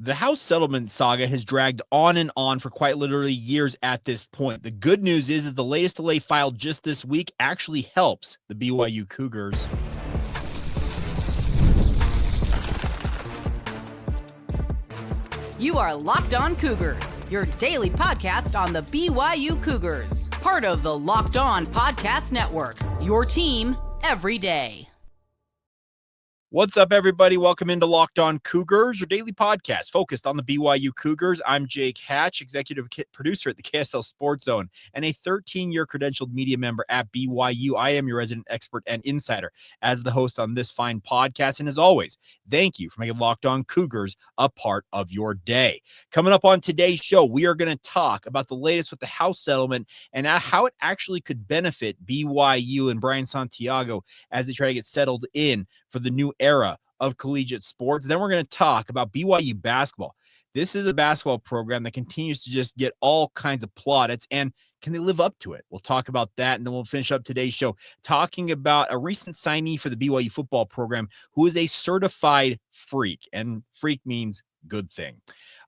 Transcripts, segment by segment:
The House settlement saga has dragged on and on for quite literally years at this point. The good news is that the latest delay filed just this week actually helps the BYU Cougars. You are Locked On Cougars, your daily podcast on the BYU Cougars, part of the Locked On Podcast Network, your team every day. What's up, everybody? Welcome into Locked On Cougars, your daily podcast focused on the BYU Cougars. I'm Jake Hatch, executive producer at the KSL Sports Zone and a 13-year credentialed media member at BYU. I am your resident expert and insider as the host on this fine podcast. And as always, thank you for making Locked On Cougars a part of your day. Coming up on today's show, we are going to talk about the latest with the House settlement and how it actually could benefit BYU and Brian Santiago as they try to get settled in for the new era of collegiate sports. Then we're going to talk about BYU basketball. This is a basketball program that continues to just get all kinds of plaudits, and can they live up to it? We'll talk about that, and then we'll finish up today's show talking about a recent signee for the BYU football program who is a certified freak, and freak means good thing.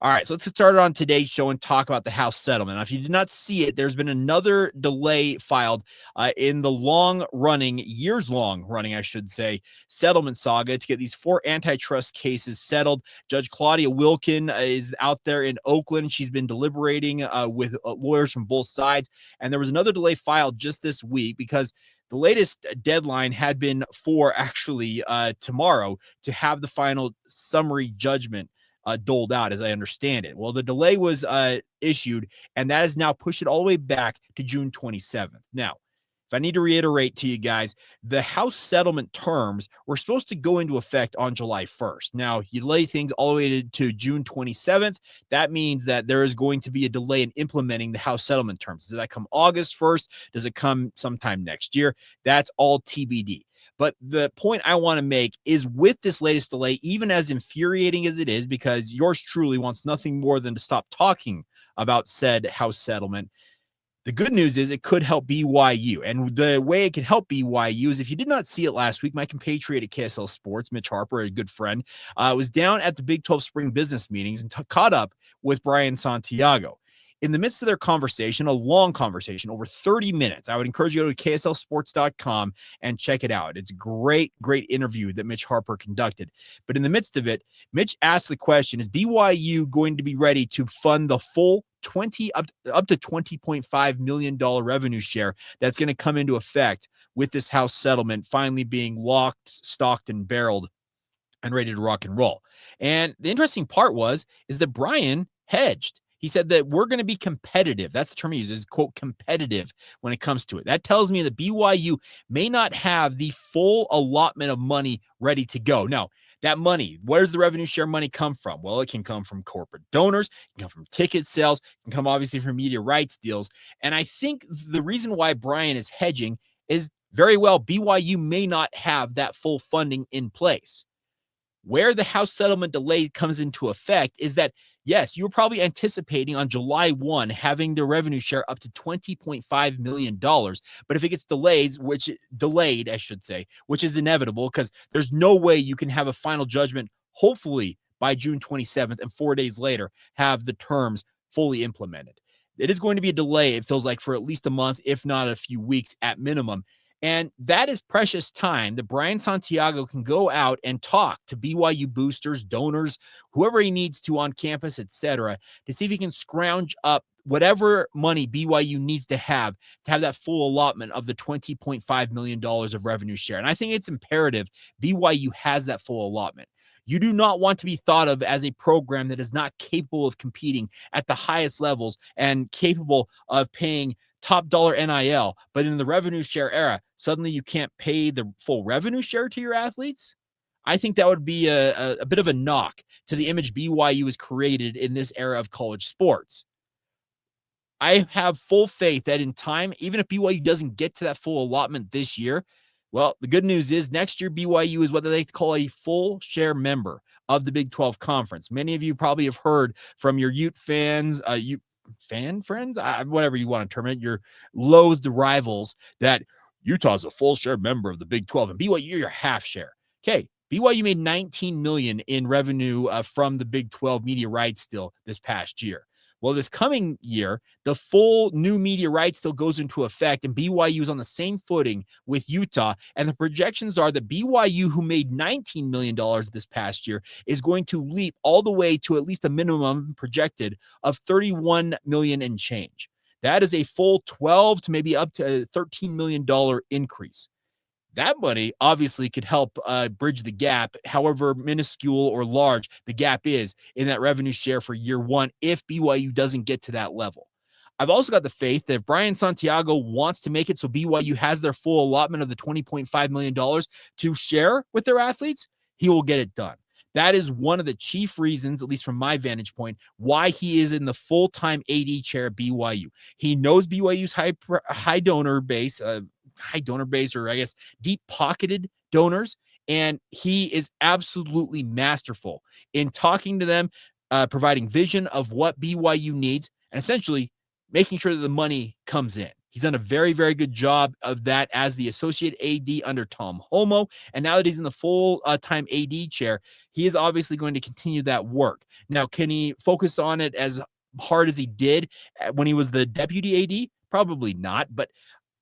All right, so let's get started on today's show and talk about the House settlement. Now, if you did not see it, there's been another delay filed in the years-long running, I should say, settlement saga to get these 4 antitrust cases settled. Judge Claudia Wilkin is out there in Oakland. She's been deliberating with lawyers from both sides, and there was another delay filed just this week because the latest deadline had been for actually tomorrow to have the final summary judgment doled out, as I understand it. Well, the delay was issued, and that has now pushed it all the way back to June 27th. Now, if I need to reiterate to you guys, the House settlement terms were supposed to go into effect on July 1st. Now, you delay things all the way to June 27th. That means that there is going to be a delay in implementing the House settlement terms. Does that come August 1st? Does it come sometime next year? That's all TBD. But the point I want to make is with this latest delay, even as infuriating as it is, because yours truly wants nothing more than to stop talking about said House settlement, the good news is it could help BYU. And the way it could help BYU is, if you did not see it last week, my compatriot at KSL Sports, Mitch Harper, a good friend, was down at the Big 12 spring business meetings and caught up with Brian Santiago. In the midst of their conversation, a long conversation, over 30 minutes, I would encourage you to go to kslsports.com and check it out. It's a great interview that Mitch Harper conducted. But in the midst of it, Mitch asked the question, is BYU going to be ready to fund the full up to $20.5 million revenue share that's going to come into effect with this House settlement finally being locked, stocked, and barreled and ready to rock and roll? And the interesting part is that Brian hedged. He said that we're going to be competitive. That's the term he uses, quote, competitive when it comes to it. That tells me that BYU may not have the full allotment of money ready to go. Now, that money, where does the revenue share money come from? Well, it can come from corporate donors, it can come from ticket sales, it can come obviously from media rights deals. And I think the reason why Brian is hedging is very well BYU may not have that full funding in place. Where the House settlement delay comes into effect is that, yes, you're probably anticipating on July 1 having the revenue share up to $20.5 million. But if it gets delayed, which is inevitable because there's no way you can have a final judgment, hopefully by June 27th, and 4 days later have the terms fully implemented. It is going to be a delay, it feels like, for at least a month, if not a few weeks at minimum. And that is precious time that Brian Santiago can go out and talk to BYU boosters, donors, whoever he needs to on campus, etc., to see if he can scrounge up whatever money BYU needs to have that full allotment of the $20.5 million of revenue share. And I think it's imperative BYU has that full allotment. You do not want to be thought of as a program that is not capable of competing at the highest levels and capable of paying top dollar NIL, but in the revenue share era, suddenly you can't pay the full revenue share to your athletes. I think that would be a bit of a knock to the image BYU has created in this era of college sports. I have full faith that in time, even if BYU doesn't get to that full allotment this year, well, the good news is next year BYU is what they like to call a full share member of the Big 12 Conference. Many of you probably have heard from your Ute fans, fan friends, whatever you want to term it, your loathed rivals, that Utah's a full share member of the Big 12 and BYU, you're half share. Okay, BYU made $19 million in revenue from the Big 12 media rights deal this past year. Well, this coming year, the full new media rights still goes into effect, and BYU is on the same footing with Utah. And the projections are that BYU, who made $19 million this past year, is going to leap all the way to at least a minimum projected of $31 million and change. That is a full 12 to maybe up to a $13 million increase. That money obviously could help bridge the gap, however minuscule or large the gap is in that revenue share for year one if BYU doesn't get to that level. I've also got the faith that if Brian Santiago wants to make it so BYU has their full allotment of the $20.5 million to share with their athletes, he will get it done. That is one of the chief reasons, at least from my vantage point, why he is in the full-time AD chair at BYU. He knows BYU's high donor base, or I guess deep-pocketed donors, and he is absolutely masterful in talking to them, providing vision of what BYU needs, and essentially making sure that the money comes in. He's done a very, very good job of that as the associate AD under Tom Homo, and now that he's in the full-time AD chair, he is obviously going to continue that work. Now, can he focus on it as hard as he did when he was the deputy AD? Probably not, but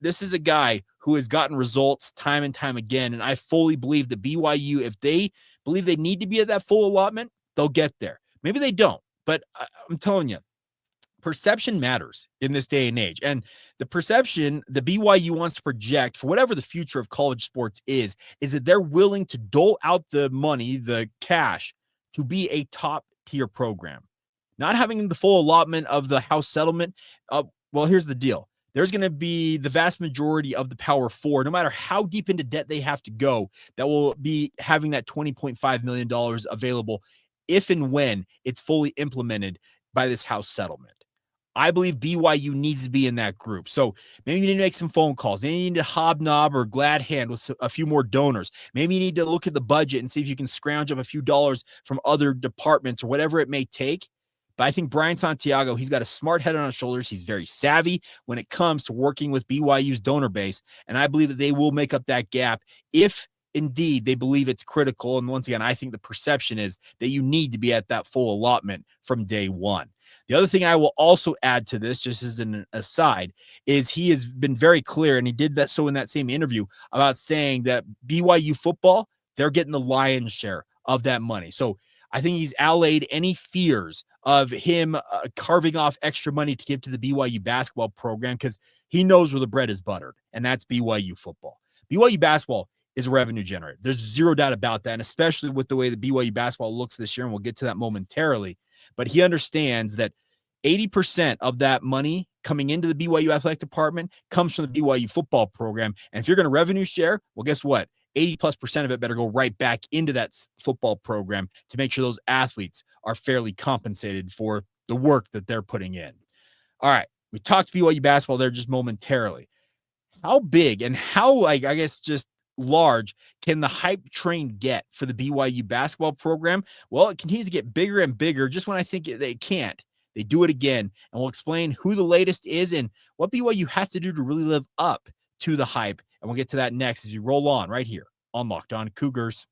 this is a guy who has gotten results time and time again, and I fully believe that BYU, if they believe they need to be at that full allotment, they'll get there. Maybe they don't, but I'm telling you, perception matters in this day and age. And the perception the BYU wants to project for whatever the future of college sports is that they're willing to dole out the money, the cash, to be a top-tier program. Not having the full allotment of the House settlement, well, here's the deal. There's going to be the vast majority of the Power Four, no matter how deep into debt they have to go, that will be having that $20.5 million available if and when it's fully implemented by this House settlement. I believe BYU needs to be in that group. So maybe you need to make some phone calls. Maybe you need to hobnob or glad hand with a few more donors. Maybe you need to look at the budget and see if you can scrounge up a few dollars from other departments or whatever it may take. But I think Brian Santiago, he's got a smart head on his shoulders. He's very savvy when it comes to working with BYU's donor base. And I believe that they will make up that gap if indeed they believe it's critical. And once again, I think the perception is that you need to be at that full allotment from day one. The other thing I will also add to this, just as an aside, is he has been very clear, and he did that so in that same interview, about saying that BYU football, they're getting the lion's share of that money. So I think he's allayed any fears of him carving off extra money to give to the BYU basketball program, because he knows where the bread is buttered, and that's BYU football. BYU basketball is a revenue generator. There's zero doubt about that, and especially with the way the BYU basketball looks this year, and we'll get to that momentarily. But he understands that 80% of that money coming into the BYU athletic department comes from the BYU football program. And if you're going to revenue share, well, guess what? 80+% of it better go right back into that football program to make sure those athletes are fairly compensated for the work that they're putting in. All right. We talked BYU basketball there just momentarily. How big and how, I guess, just large can the hype train get for the BYU basketball program? Well, it continues to get bigger and bigger. Just when I think they can't, they do it again. And we'll explain who the latest is and what BYU has to do to really live up to the hype. And we'll get to that next as we roll on right here on Locked On Cougars.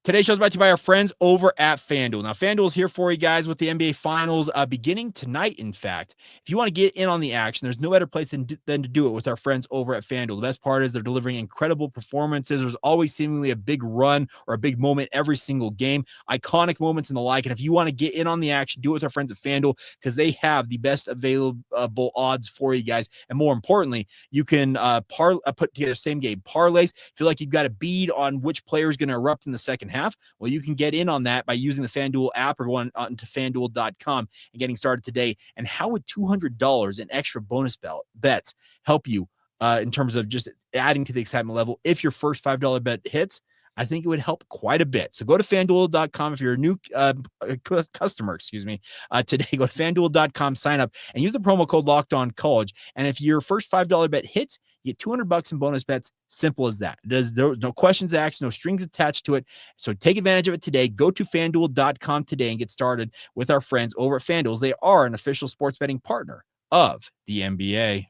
Today's show is brought to you by our friends over at FanDuel. Now, FanDuel is here for you guys with the NBA Finals beginning tonight, in fact. If you want to get in on the action, there's no better place than to do it with our friends over at FanDuel. The best part is they're delivering incredible performances. There's always seemingly a big run or a big moment every single game, iconic moments and the like. And if you want to get in on the action, do it with our friends at FanDuel, because they have the best available odds for you guys. And more importantly, you can put together same-game parlays. Feel like you've got a bead on which player is going to erupt in the second half? Well, you can get in on that by using the FanDuel app or going on to FanDuel.com and getting started today. And how would $200 in extra bonus bets help you in terms of just adding to the excitement level? If your first $5 bet hits, I think it would help quite a bit. So go to FanDuel.com if you're a new customer, today. Go to FanDuel.com, sign up, and use the promo code LOCKEDONCollege. And if your first $5 bet hits, you get $200 in bonus bets. Simple as that. There's no questions asked, no strings attached to it. So take advantage of it today. Go to FanDuel.com today and get started with our friends over at FanDuel. They are an official sports betting partner of the NBA.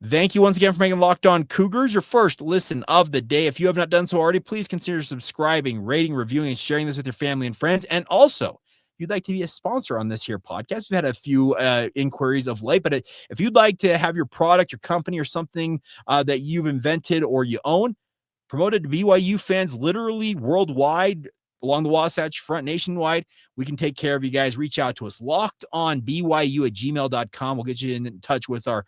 Thank you once again for making Locked On Cougars your first listen of the day. If you have not done so already, please consider subscribing, rating, reviewing, and sharing this with your family and friends. And also, if you'd like to be a sponsor on this here podcast, we've had a few inquiries of late, but if you'd like to have your product, your company, or something that you've invented or you own promoted to BYU fans literally worldwide, along the Wasatch Front nationwide, we can take care of you guys. Reach out to us. LockedOnBYU@gmail.com. We'll get you in touch with our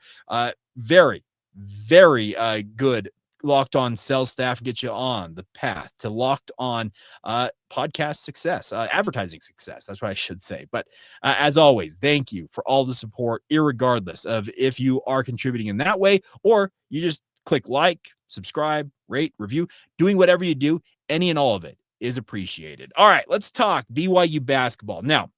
very, very good Locked On sales staff, get you on the path to Locked On podcast success, advertising success. That's what I should say. But as always, thank you for all the support, irregardless of if you are contributing in that way or you just click like, subscribe, rate, review, doing whatever you do. Any and all of it is appreciated. All right, let's talk BYU basketball. Now,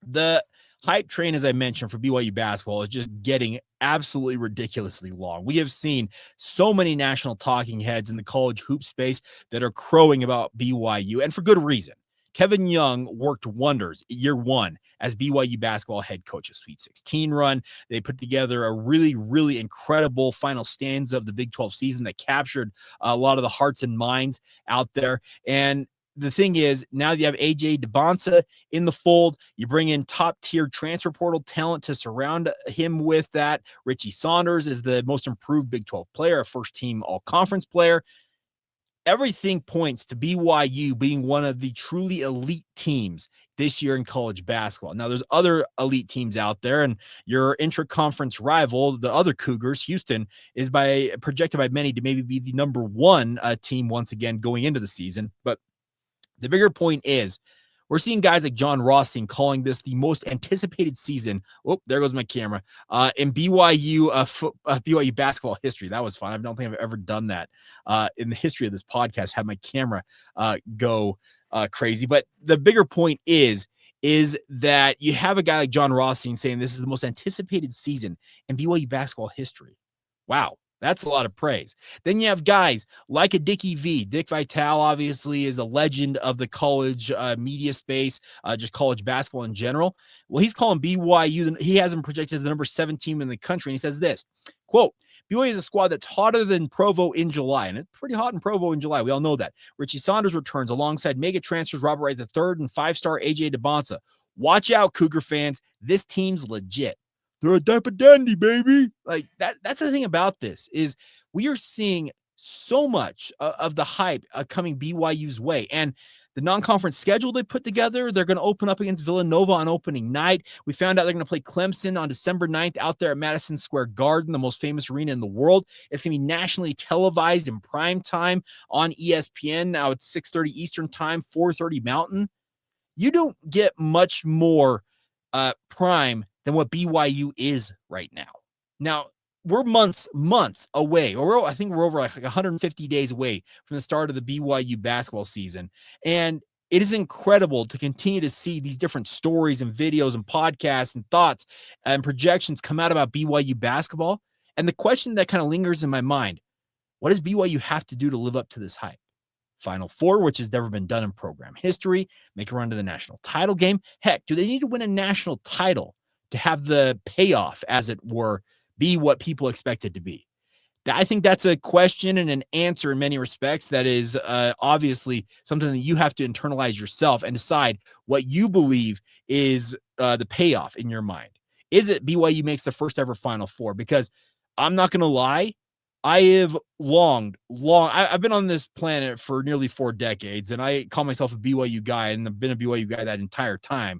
the hype train, as I mentioned, for BYU basketball is just getting absolutely ridiculously long. We have seen so many national talking heads in the college hoop space that are crowing about BYU, and for good reason. Kevin Young worked wonders year one as BYU basketball head coach, a Sweet 16 run. They put together a really, really incredible final stanza of the Big 12 season that captured a lot of the hearts and minds out there. And the thing is, now you have AJ DeBonsa in the fold. You bring in top-tier transfer portal talent to surround him with that. Richie Saunders is the most improved Big 12 player, a first-team all-conference player. Everything points to BYU being one of the truly elite teams this year in college basketball. Now, there's other elite teams out there, and your intra-conference rival, the other Cougars, Houston, is projected by many to maybe be the number one team once again going into the season. But the bigger point is we're seeing guys like John Rothstein calling this the most anticipated season. Oh, there goes my camera. In BYU basketball history. That was fun. I don't think I've ever done that in the history of this podcast, have my camera go crazy. But the bigger point is that you have a guy like John Rothstein saying this is the most anticipated season in BYU basketball history. Wow. That's a lot of praise. Then you have guys like a Dickie V. Dick Vitale obviously is a legend of the college media space, just college basketball in general. Well, he's calling BYU, he has him projected as the number 7 team in the country. And he says this, quote, BYU is a squad that's hotter than Provo in July. And it's pretty hot in Provo in July. We all know that. Richie Saunders returns alongside mega transfers Robert Wright III and 5-star AJ DeBonsa. Watch out, Cougar fans. This team's legit. They're a type of dandy, baby. Like that's the thing about this is we are seeing so much of the hype coming BYU's way. And the non-conference schedule they put together, they're going to open up against Villanova on opening night. We found out they're going to play Clemson on December 9th out there at Madison Square Garden, the most famous arena in the world. It's going to be nationally televised in prime time on ESPN. Now it's 6:30 Eastern time, 4:30 Mountain. You don't get much more prime than what BYU is right now. Now, we're months away, or I think we're over like 150 days away from the start of the BYU basketball season. And it is incredible to continue to see these different stories and videos and podcasts and thoughts and projections come out about BYU basketball. And the question that kind of lingers in my mind, what does BYU have to do to live up to this hype? Final Four, which has never been done in program history, make a run to the national title game. Heck, do they need to win a national title to have the payoff, as it were, be what people expect it to be? I think that's a question and an answer in many respects that is obviously something that you have to internalize yourself and decide what you believe is the payoff in your mind. Is it BYU makes the first ever Final Four? Because I'm not going to lie, I have I've been on this planet for nearly 4 decades, and I call myself a BYU guy, and I've been a BYU guy that entire time.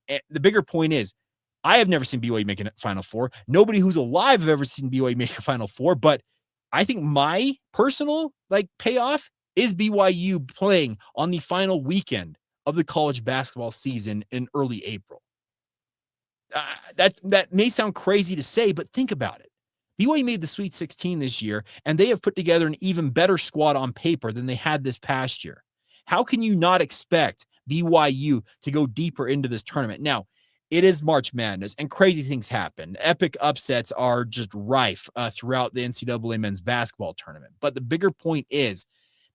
And the bigger point is, I have never seen BYU make a Final Four. Nobody who's alive have ever seen BYU make a Final Four, but I think my personal payoff is BYU playing on the final weekend of the college basketball season in early April. That may sound crazy to say, but think about it. BYU made the Sweet 16 this year, and they have put together an even better squad on paper than they had this past year. How can you not expect BYU to go deeper into this tournament? Now, it is March Madness, and crazy things happen. Epic upsets are just rife throughout the NCAA men's basketball tournament. But the bigger point is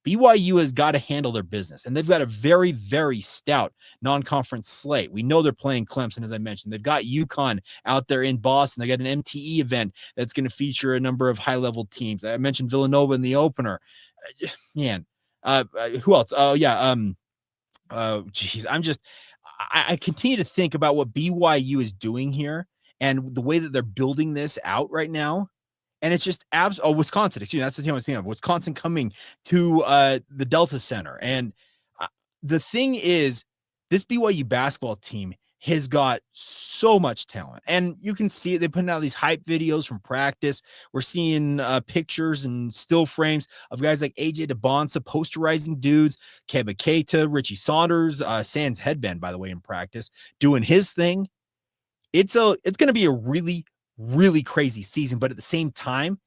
BYU has got to handle their business, and they've got a very, very stout non-conference slate. We know they're playing Clemson, as I mentioned. They've got UConn out there in Boston. They got an MTE event that's going to feature a number of high-level teams. I mentioned Villanova in the opener. Man, who else? Oh, yeah. Geez, I continue to think about what BYU is doing here and the way that they're building this out right now. And it's just Wisconsin. Excuse me, that's the team I was thinking of. Wisconsin coming to the Delta Center. And the thing is, this BYU basketball team has got so much talent. And you can see it. They're putting out these hype videos from practice. We're seeing pictures and still frames of guys like AJ DeBonsa posterizing dudes, Keba Keita, Richie Saunders, Sans Headband, by the way, in practice, doing his thing. It's going to be a really, really crazy season, but at the same time,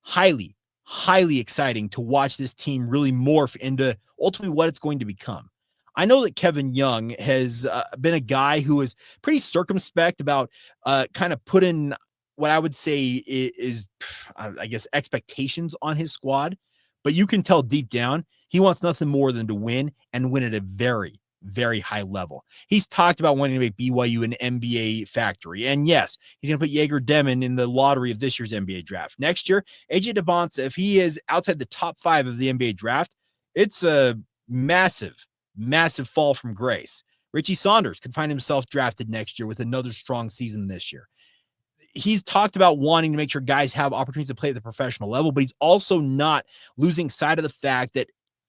highly, highly exciting to watch this team really morph into ultimately what it's going to become. I know that Kevin Young has been a guy who is pretty circumspect about kind of putting what I would say is, I guess, expectations on his squad, but you can tell deep down he wants nothing more than to win and win at a very, very high level. He's talked about wanting to make BYU an NBA factory. And yes, he's going to put Jaeger Demon in the lottery of this year's NBA draft. Next year, AJ DeBonsa, if he is outside the top 5 of the NBA draft, it's a massive, massive fall from grace. Richie Saunders could find himself drafted next year with another strong season this year. He's talked about wanting to make sure guys have opportunities to play at the professional level, but he's also not losing sight of the fact that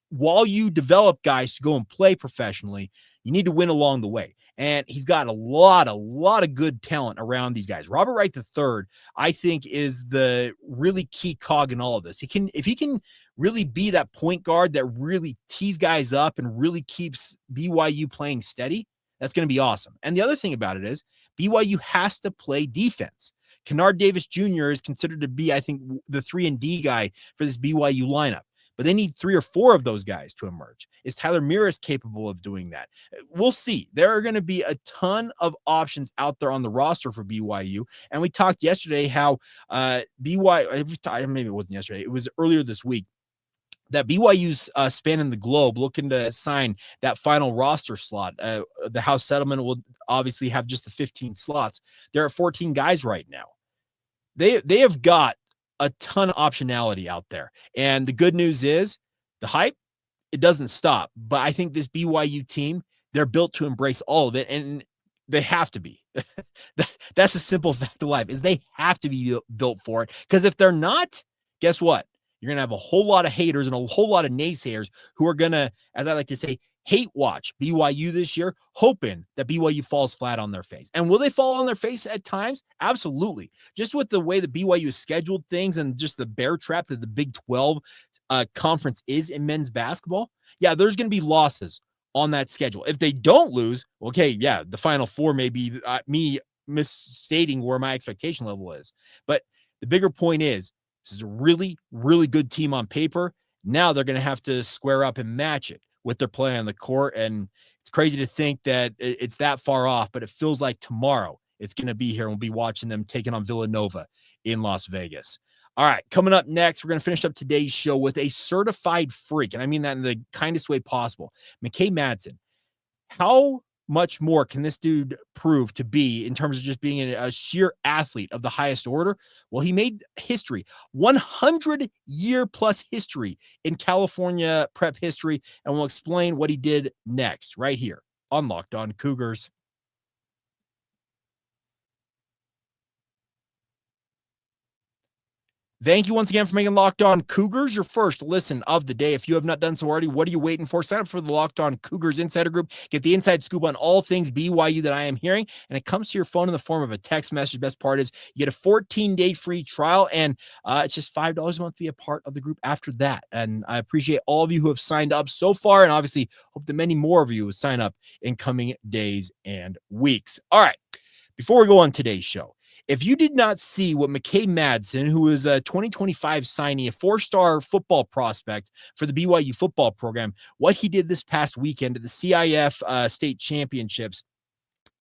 while you develop guys to go and play professionally, you need to win along the way. And he's got a lot of good talent around these guys. Robert Wright III, I think, is the really key cog in all of this. If he can really be that point guard that really tees guys up and really keeps BYU playing steady, that's going to be awesome. And the other thing about it is BYU has to play defense. Kennard Davis Jr. is considered to be, I think, the 3-and-D guy for this BYU lineup. But they need 3 or 4 of those guys to emerge. Is Tyler Meares capable of doing that? We'll see. There are going to be a ton of options out there on the roster for BYU. And we talked yesterday how BYU, maybe it wasn't yesterday, it was earlier this week, that BYU's spanning the globe looking to sign that final roster slot. The House settlement will obviously have just the 15 slots. There are 14 guys right now. They have got a ton of optionality out there. And the good news is the hype, it doesn't stop. But I think this BYU team, they're built to embrace all of it. And they have to be. That's a simple fact of life, is they have to be built for it. Because if they're not, guess what? You're going to have a whole lot of haters and a whole lot of naysayers who are going to, as I like to say, hate watch BYU this year, hoping that BYU falls flat on their face. And will they fall on their face at times? Absolutely. Just with the way that BYU has scheduled things and just the bear trap that the Big 12 conference is in men's basketball, yeah, there's going to be losses on that schedule. If they don't lose, okay, yeah, the Final Four may be me misstating where my expectation level is. But the bigger point is, this is a really, really good team on paper. Now they're going to have to square up and match it with their play on the court. And it's crazy to think that it's that far off, but it feels like tomorrow it's going to be here. And we'll be watching them taking on Villanova in Las Vegas. All right, coming up next, we're going to finish up today's show with a certified freak. And I mean that in the kindest way possible. McKay Madsen. How much more can this dude prove to be in terms of just being a sheer athlete of the highest order? Well, he made history, 100-year plus history in California prep history, and we'll explain what he did next right here on Locked On Cougars. Thank you once again for making Locked On Cougars your first listen of the day. If you have not done so already, what are you waiting for? Sign up for the Locked On Cougars Insider Group. Get the inside scoop on all things BYU that I am hearing, and it comes to your phone in the form of a text message. Best part is you get a 14-day free trial, and it's just $5 a month to be a part of the group after that. And I appreciate all of you who have signed up so far, and obviously hope that many more of you will sign up in coming days and weeks. All right, before we go on today's show, if you did not see what McKay Madsen, who is a 2025 signee, a 4-star football prospect for the BYU football program, what he did this past weekend at the CIF state championships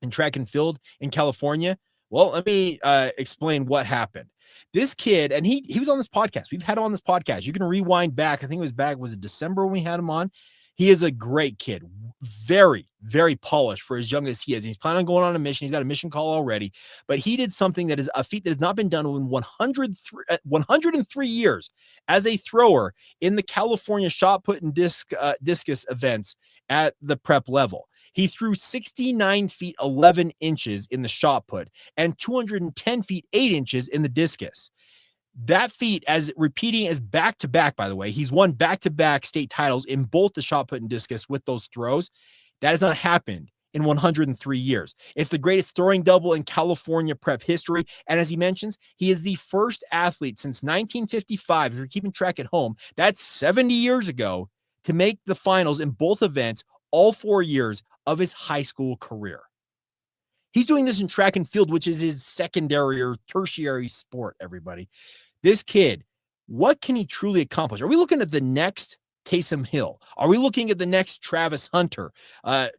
in track and field in California, Well, let me explain what happened. This kid, and he was on this podcast. We've had him on this podcast. You can rewind back. I think was it December when we had him on? He is a great kid. Very, very polished for as young as he is. He's planning on going on a mission. He's got a mission call already. But he did something that is a feat that has not been done in 103 years as a thrower in the California shot put and discus events at the prep level. He threw 69 feet 11 inches in the shot put and 210 feet 8 inches in the discus. That feat, as repeating as back-to-back, by the way, he's won back-to-back state titles in both the shot put and discus with those throws. That has not happened in 103 years. It's the greatest throwing double in California prep history. And as he mentions, he is the first athlete since 1955, if you're keeping track at home, that's 70 years ago, to make the finals in both events all 4 years of his high school career. He's doing this in track and field, which is his secondary or tertiary sport, everybody. This kid, what can he truly accomplish? Are we looking at the next Taysom Hill? Are we looking at the next Travis Hunter,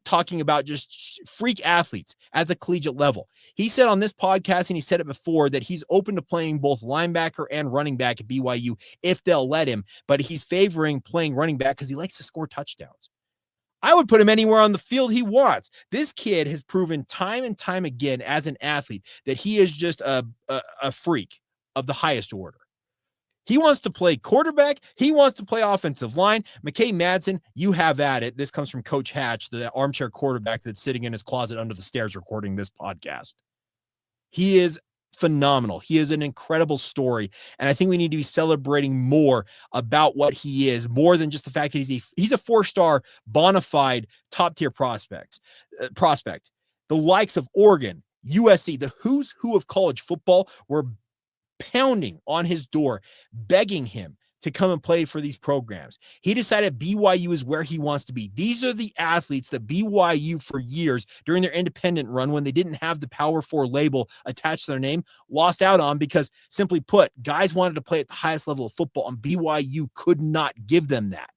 talking about just freak athletes at the collegiate level? He said on this podcast, and he said it before, that he's open to playing both linebacker and running back at BYU if they'll let him, but he's favoring playing running back because he likes to score touchdowns. I would put him anywhere on the field he wants. This kid has proven time and time again as an athlete that he is just a freak of the highest order. He wants to play quarterback. He wants to play offensive line. McKay Madsen, you have at it. This comes from Coach Hatch, the armchair quarterback that's sitting in his closet under the stairs recording this podcast. He is phenomenal. He is an incredible story. And I think we need to be celebrating more about what he is, more than just the fact that he's a 4-star bona fide top tier prospect. The likes of Oregon, USC, the who's who of college football were pounding on his door, begging him to come and play for these programs. He decided BYU is where he wants to be. These are the athletes that BYU for years during their independent run, when they didn't have the Power 4 label attached to their name, lost out on because, simply put, guys wanted to play at the highest level of football, and BYU could not give them that.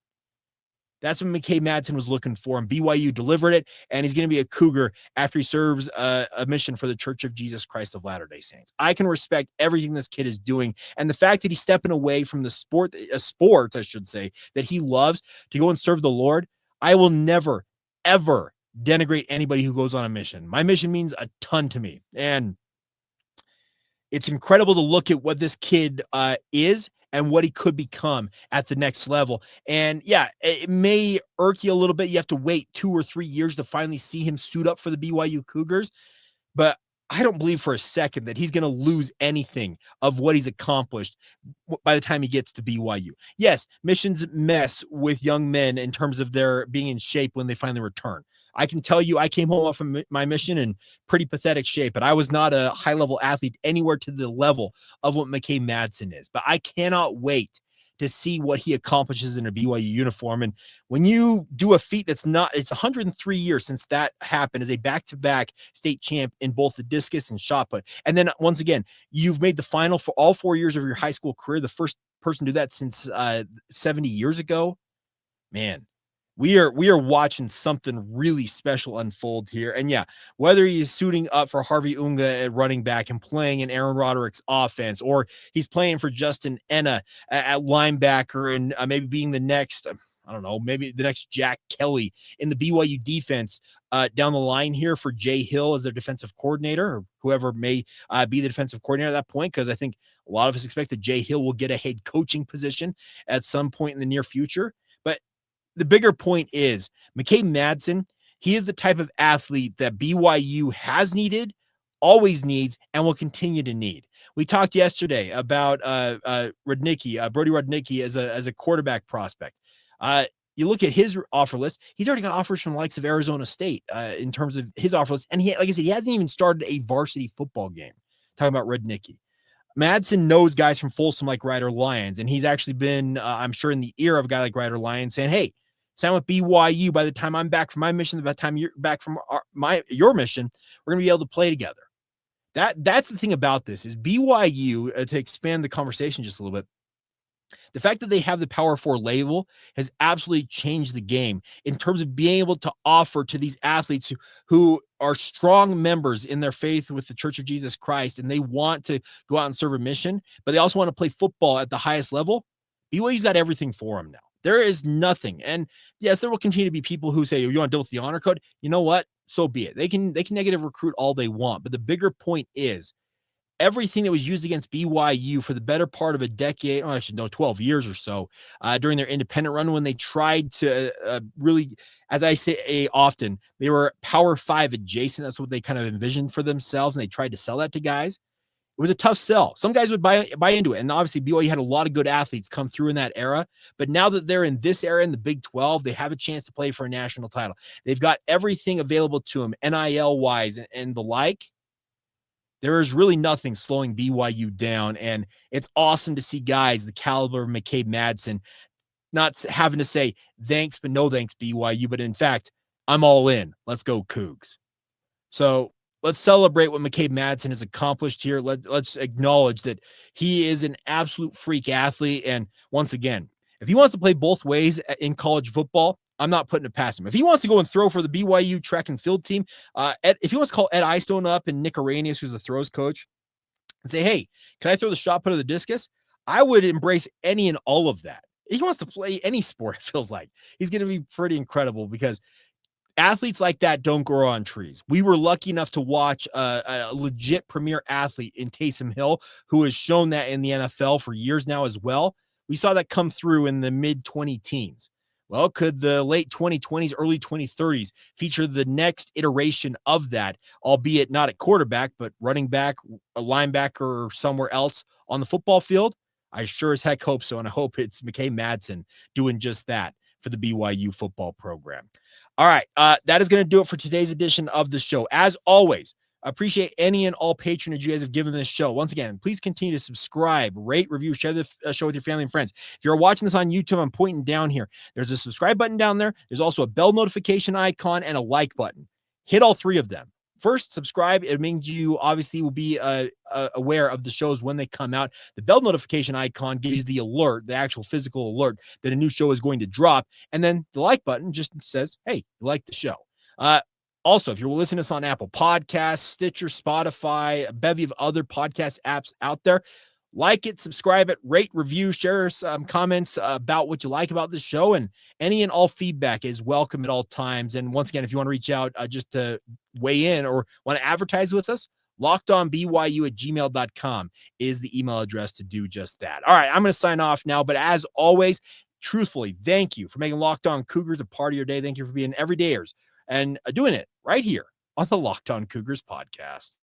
That's what McKay Madsen was looking for, and BYU delivered it, and he's going to be a Cougar after he serves a mission for the Church of Jesus Christ of Latter-day Saints. I can respect everything this kid is doing, and the fact that he's stepping away from the sports, I should say, that he loves to go and serve the Lord. I will never, ever denigrate anybody who goes on a mission. My mission means a ton to me, and it's incredible to look at what this kid is and what he could become at the next level. And yeah, it may irk you a little bit. You have to wait 2 or 3 years to finally see him suit up for the BYU Cougars. But I don't believe for a second that he's going to lose anything of what he's accomplished by the time he gets to BYU. Yes, missions mess with young men in terms of their being in shape when they finally return. I can tell you, I came home off of my mission in pretty pathetic shape, but I was not a high-level athlete anywhere to the level of what McKay Madsen is. But I cannot wait to see what he accomplishes in a BYU uniform. And when you do a feat it's 103 years since that happened as a back-to-back state champ in both the discus and shot put. And then once again, you've made the final for all 4 years of your high school career, the first person to do that since 70 years ago. Man, we are watching something really special unfold here. And yeah, whether he's suiting up for Harvey Unga at running back and playing in Aaron Roderick's offense, or he's playing for Justin Enna at linebacker and maybe being the next, I don't know, maybe the next Jack Kelly in the BYU defense down the line here for Jay Hill as their defensive coordinator, or whoever may be the defensive coordinator at that point, because I think a lot of us expect that Jay Hill will get a head coaching position at some point in the near future. But the bigger point is McKay Madsen, he is the type of athlete that BYU has needed, always needs, and will continue to need. We talked yesterday about Brody Rudnicki as a quarterback prospect. You look at his offer list, he's already got offers from the likes of Arizona State in terms of his offer list. And he, like I said, he hasn't even started a varsity football game. Talking about Rudnicki. Madsen knows guys from Folsom like Ryder Lyons, and he's actually been, I'm sure, in the ear of a guy like Ryder Lyons saying, hey, sign with BYU. By the time I'm back from my mission, by the time you're back from your mission, we're going to be able to play together. That's the thing about this is BYU, to expand the conversation just a little bit, the fact that they have the Power 4 label has absolutely changed the game in terms of being able to offer to these athletes who are strong members in their faith with the Church of Jesus Christ, and they want to go out and serve a mission, but they also want to play football at the highest level, BYU's got everything for them now. There is nothing. And yes, there will continue to be people who say, you want to deal with the honor code? You know what? So be it. They can negative recruit all they want. But the bigger point is everything that was used against BYU for the better part of a decade, or actually, no, 12 years or so, during their independent run, when they tried to really, as I say often, they were Power 5 adjacent. That's what they kind of envisioned for themselves, and they tried to sell that to guys. It was a tough sell. Some guys would buy into it. And obviously, BYU had a lot of good athletes come through in that era. But now that they're in this era in the Big 12, they have a chance to play for a national title. They've got everything available to them, NIL-wise and the like. There is really nothing slowing BYU down, and it's awesome to see guys the caliber of McCabe Madsen not having to say thanks, but no thanks, BYU, but in fact, I'm all in. Let's go Cougs. So let's celebrate what McCabe Madsen has accomplished here. Let's acknowledge that he is an absolute freak athlete, and once again, if he wants to play both ways in college football, I'm not putting it past him. If he wants to go and throw for the BYU track and field team, if he wants to call Ed Eyestone up and Nick Arrhenius, who's the throws coach, and say, hey, can I throw the shot put of the discus? I would embrace any and all of that. If he wants to play any sport, it feels like he's going to be pretty incredible because athletes like that don't grow on trees. We were lucky enough to watch a legit premier athlete in Taysom Hill, who has shown that in the NFL for years now as well. We saw that come through in the mid-20 teens. Well, could the late 2020s, early 2030s feature the next iteration of that, albeit not at quarterback, but running back, a linebacker, or somewhere else on the football field? I sure as heck hope so, and I hope it's McCabe Madsen doing just that for the BYU football program. All right, that is going to do it for today's edition of the show. As always, I appreciate any and all patronage you guys have given this show. Once again, please continue to subscribe, rate, review, share the show with your family and friends. If you're watching this on YouTube, I'm pointing down here. There's a subscribe button down there. There's also a bell notification icon and a like button. Hit all three of them. First, subscribe. It means you obviously will be aware of the shows when they come out. The bell notification icon gives you the alert, the actual physical alert that a new show is going to drop. And then the like button just says, hey, you like the show. Also, if you're listening to us on Apple Podcasts, Stitcher, Spotify, a bevy of other podcast apps out there, like it, subscribe it, rate, review, share some comments about what you like about the show, and any and all feedback is welcome at all times. And once again, if you want to reach out just to weigh in or want to advertise with us, lockedonbyu@gmail.com is the email address to do just that. All right, I'm going to sign off now, but as always, truthfully, thank you for making Locked On Cougars a part of your day. Thank you for being everydayers and doing it right here on the Locked On Cougars podcast.